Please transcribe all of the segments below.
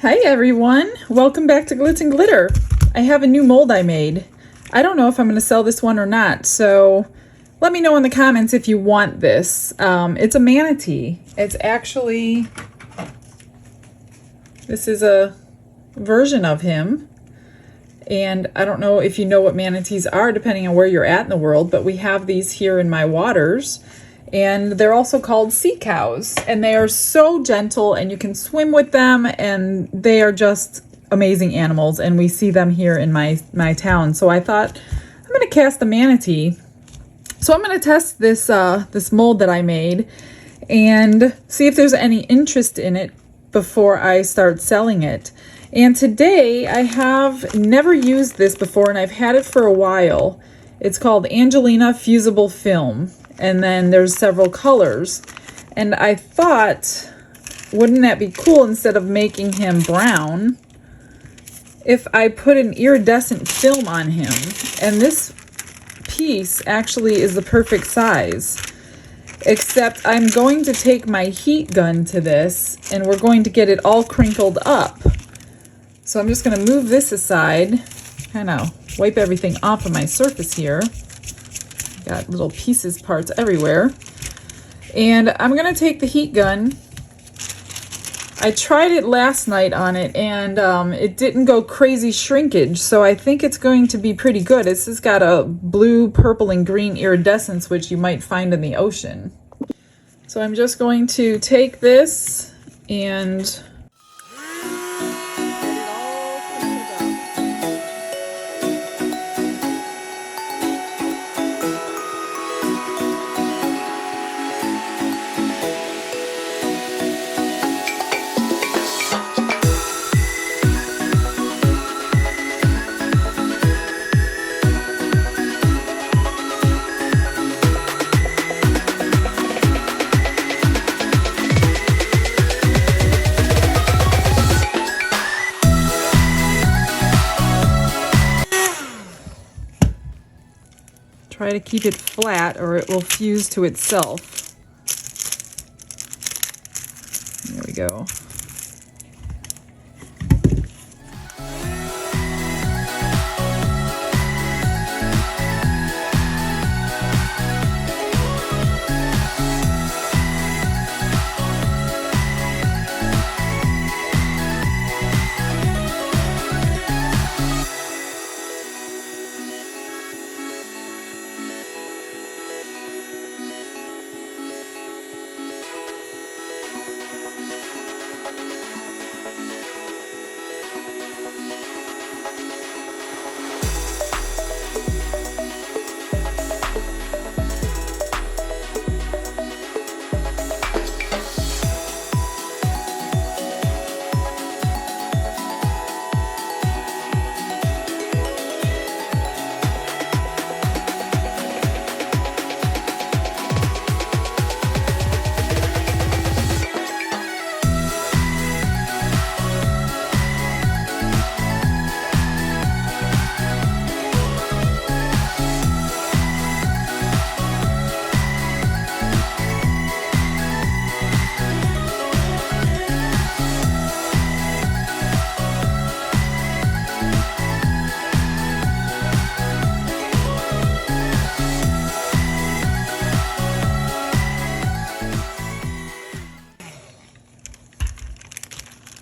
Hi everyone, welcome back to Glitz and Glitter. I have a new mold I made. I don't know if I'm going to sell this one or not, so let me know in the comments if you want this. It's a manatee. It's actually, this is a version of him, and I don't know if you know what manatees are depending on where you're at in the world, but we have these here in my waters. And they're also called sea cows, and they are so gentle, and you can swim with them, and they are just amazing animals, and we see them here in my town. So I thought I'm going to cast a manatee. So I'm going to test this this mold that I made and see if there's any interest in it before I start selling it. And today I have never used this before, and I've had it for a while. It's called Angelina Fusible Film. And then there's several colors. And I thought, wouldn't that be cool instead of making him brown if I put an iridescent film on him? And this piece actually is the perfect size. Except I'm going to take my heat gun to this and we're going to get it all crinkled up. So I'm just going to move this aside, kind of wipe everything off of my surface here. Got little pieces, parts everywhere. And I'm going to take the heat gun. I tried it last night on it and it didn't go crazy shrinkage, so I think it's going to be pretty good. This has got a blue, purple, and green iridescence, which you might find in the ocean. So I'm just going to take this and try to keep it flat or it will fuse to itself. There we go.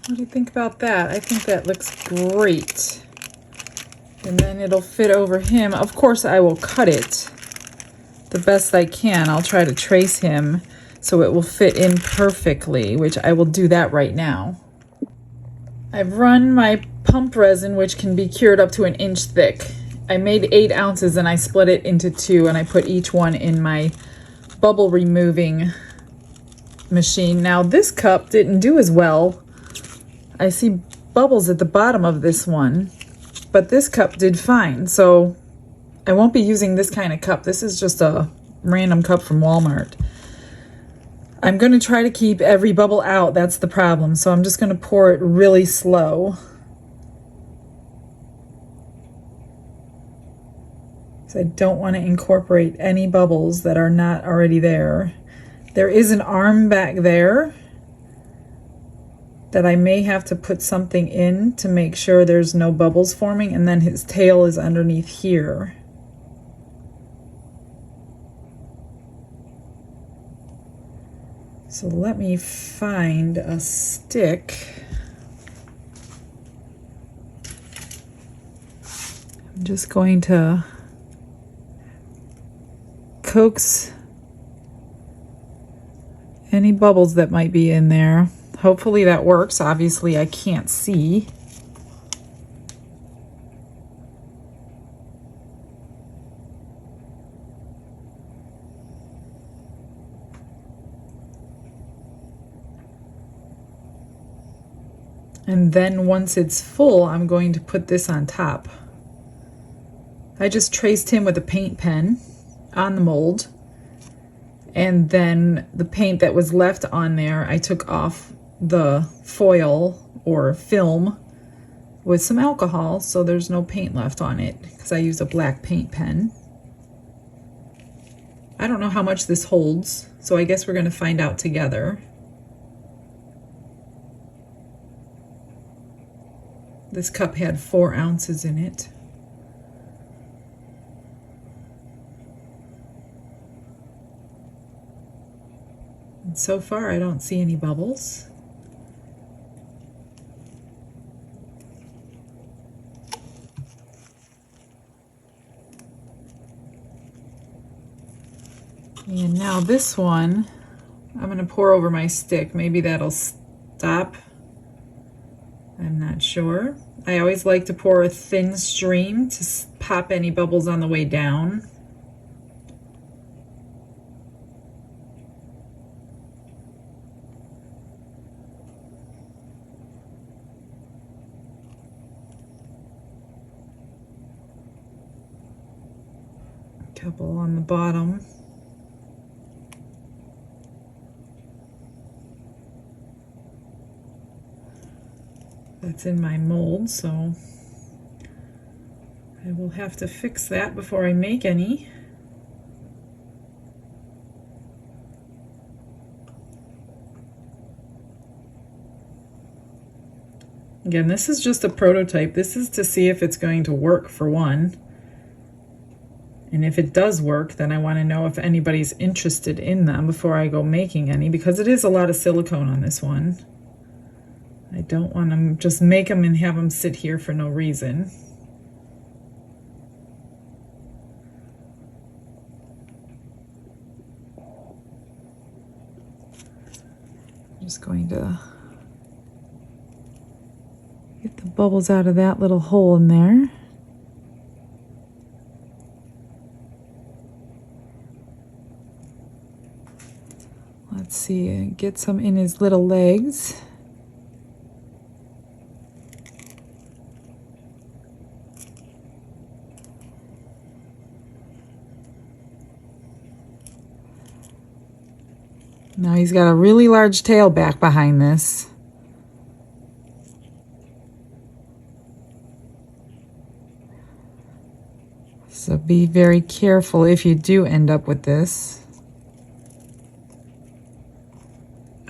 What do you think about that? I think that looks great. And then it'll fit over him. Of course, I will cut it the best I can. I'll try to trace him so it will fit in perfectly, which I will do that right now. I've run my pump resin, which can be cured up to 1 inch thick. I made 8 ounces and I split it into 2 and I put each one in my bubble removing machine. Now this cup didn't do as well. I see bubbles at the bottom of this one, but this cup did fine. So I won't be using this kind of cup. This is just a random cup from Walmart. I'm going to try to keep every bubble out. That's the problem. So I'm just going to pour it really slow. So I don't want to incorporate any bubbles that are not already there. There is an arm back there that I may have to put something in to make sure there's no bubbles forming, and then his tail is underneath here. So let me find a stick. I'm just going to coax any bubbles that might be in there. Hopefully that works. Obviously I can't see. And then once it's full, I'm going to put this on top. I just traced him with a paint pen on the mold. And then the paint that was left on there, I took off the foil or film with some alcohol so there's no paint left on it, because I used a black paint pen. I don't know how much this holds, so I guess we're going to find out together. This cup had 4 ounces in it. And so far I don't see any bubbles. And now this one, I'm going to pour over my stick. Maybe that'll stop. I'm not sure. I always like to pour a thin stream to pop any bubbles on the way down. A couple on the bottom. That's in my mold, so I will have to fix that before I make any. Again, this is just a prototype. This is to see if it's going to work, for one. And if it does work, then I want to know if anybody's interested in them before I go making any, because it is a lot of silicone on this one. I don't want to just make them and have them sit here for no reason. I'm just going to get the bubbles out of that little hole in there. Let's see, get some in his little legs. Now he's got a really large tail back behind this. So be very careful if you do end up with this.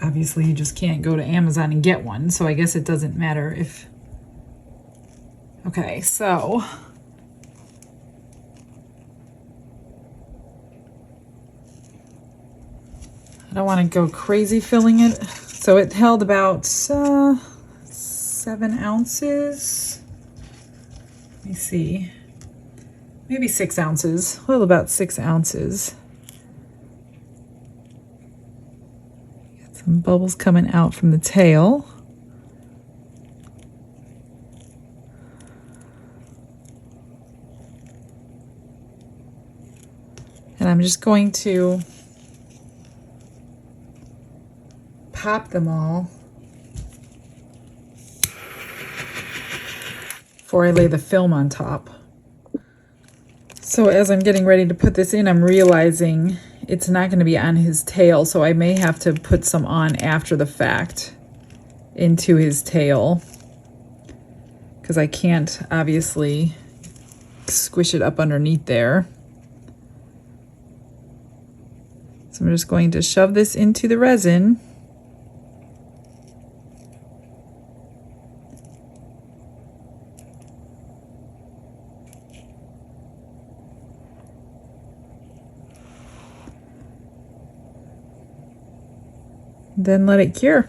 Obviously you just can't go to Amazon and get one, so I guess it doesn't matter if... Okay, so... I don't want to go crazy filling it. So it held about 7 ounces. Let me see. Maybe 6 ounces. Well, about 6 ounces. Got some bubbles coming out from the tail. And I'm just going to pop them all before I lay the film on top. So as I'm getting ready to put this in, I'm realizing it's not going to be on his tail, so I may have to put some on after the fact into his tail, because I can't obviously squish it up underneath there. So I'm just going to shove this into the resin. then let it cure.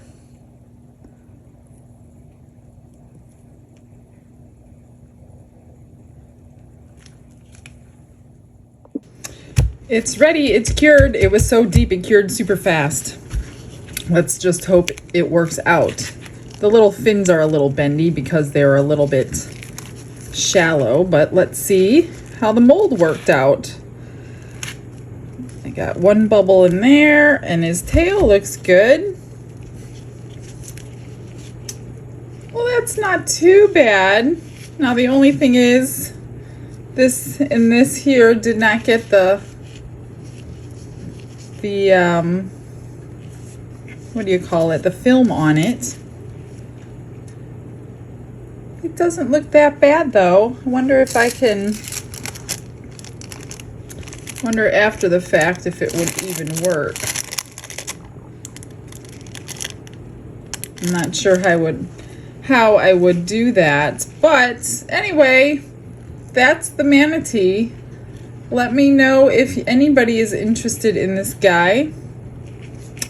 It's ready, it's cured. It was so deep, it cured super fast. Let's just hope it works out. The little fins are a little bendy because they're a little bit shallow, but let's see how the mold worked out. I got one bubble in there, and his tail looks good. Well, that's not too bad. Now the only thing is, this and this here did not get the what do you call it? The film on it. It doesn't look that bad though. I wonder if I can, wonder after the fact if it would even work. I'm not sure how I would do that. But anyway, that's the Manatee. Let me know if anybody is interested in this guy.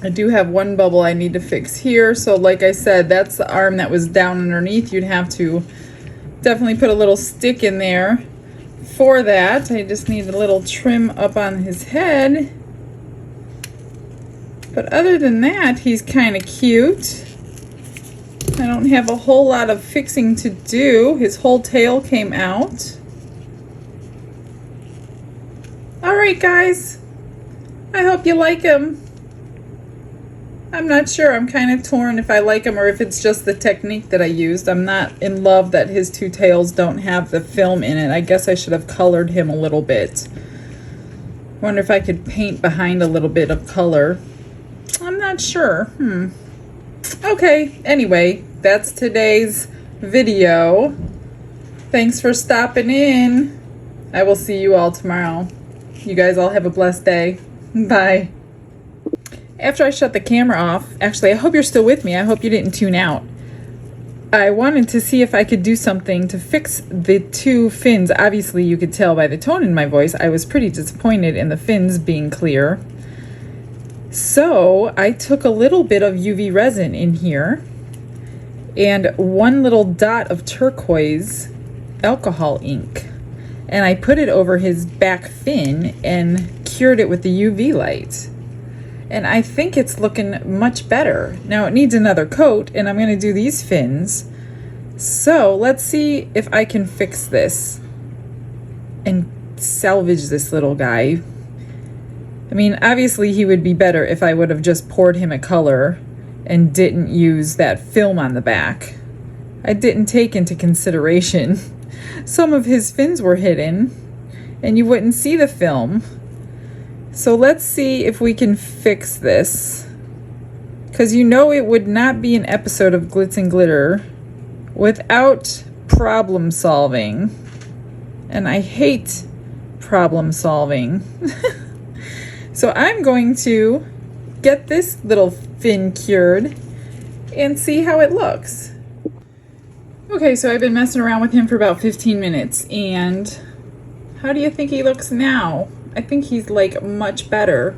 I do have one bubble I need to fix here. So like I said, that's the arm that was down underneath. You'd have to definitely put a little stick in there for that. I just need a little trim up on his head. But other than that, he's kind of cute. I don't have a whole lot of fixing to do. His whole tail came out. Alright guys, I hope you like him. I'm not sure, I'm kind of torn if I like him or if it's just the technique that I used. I'm not in love that his two tails don't have the film in it. I guess I should have colored him a little bit. Wonder if I could paint behind a little bit of color. I'm not sure. Okay, anyway, that's today's video. Thanks for stopping in. I will see you all tomorrow. You guys all have a blessed day. Bye. After I shut the camera off, actually, I hope you're still with me. I hope you didn't tune out. I wanted to see if I could do something to fix the two fins. Obviously, you could tell by the tone in my voice, I was pretty disappointed in the fins being clear. So I took a little bit of UV resin in here and one little dot of turquoise alcohol ink. And I put it over his back fin and cured it with the UV light. And I think it's looking much better. Now it needs another coat and I'm going to do these fins. So let's see if I can fix this and salvage this little guy. I mean, obviously he would be better if I would have just poured him a color and didn't use that film on the back. I didn't take into consideration some of his fins were hidden and you wouldn't see the film. So let's see if we can fix this, because you know it would not be an episode of Glitz and Glitter without problem solving, and I hate problem solving. So I'm going to get this little fin cured and see how it looks. Okay, so I've been messing around with him for about 15 minutes, and how do you think he looks now? I think he's like much better.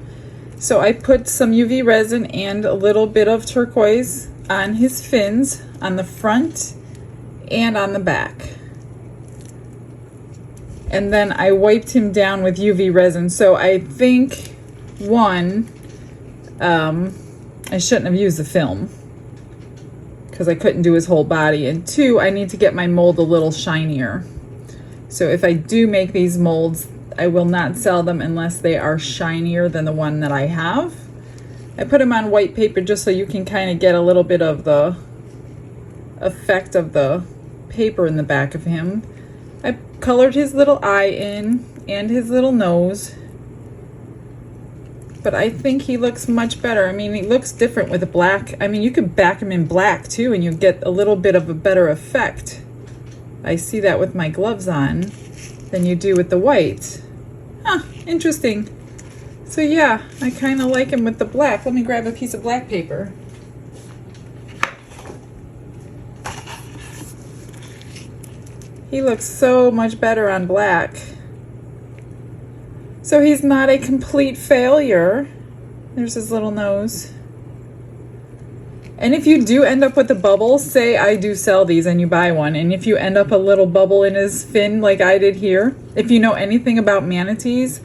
So I put some UV resin and a little bit of turquoise on his fins on the front and on the back. And then I wiped him down with UV resin. So I think one, I shouldn't have used the film because I couldn't do his whole body. And two, I need to get my mold a little shinier. So if I do make these molds, I will not sell them unless they are shinier than the one that I have. I put them on white paper just so you can kind of get a little bit of the effect of the paper in the back of him. I colored his little eye in and his little nose. But I think he looks much better. I mean, he looks different with the black. I mean, you could back him in black too and you get a little bit of a better effect. I see that with my gloves on than you do with the white. Huh, interesting. So yeah, I kind of like him with the black. Let me grab a piece of black paper. He looks so much better on black. So he's not a complete failure. There's his little nose. And if you do end up with a bubble, say I do sell these and you buy one, and if you end up a little bubble in his fin like I did here, if you know anything about manatees,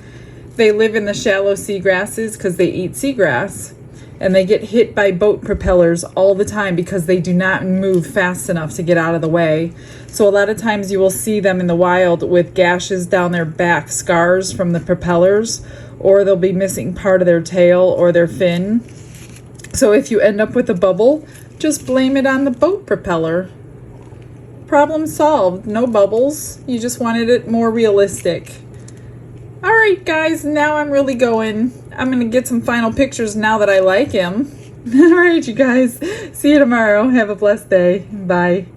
they live in the shallow seagrasses because they eat seagrass, and they get hit by boat propellers all the time because they do not move fast enough to get out of the way. So a lot of times you will see them in the wild with gashes down their back, scars from the propellers, or they'll be missing part of their tail or their fin. So if you end up with a bubble, just blame it on the boat propeller. Problem solved. No bubbles. You just wanted it more realistic. All right, guys, now I'm really going. I'm going to get some final pictures now that I like him. All right, you guys. See you tomorrow. Have a blessed day. Bye.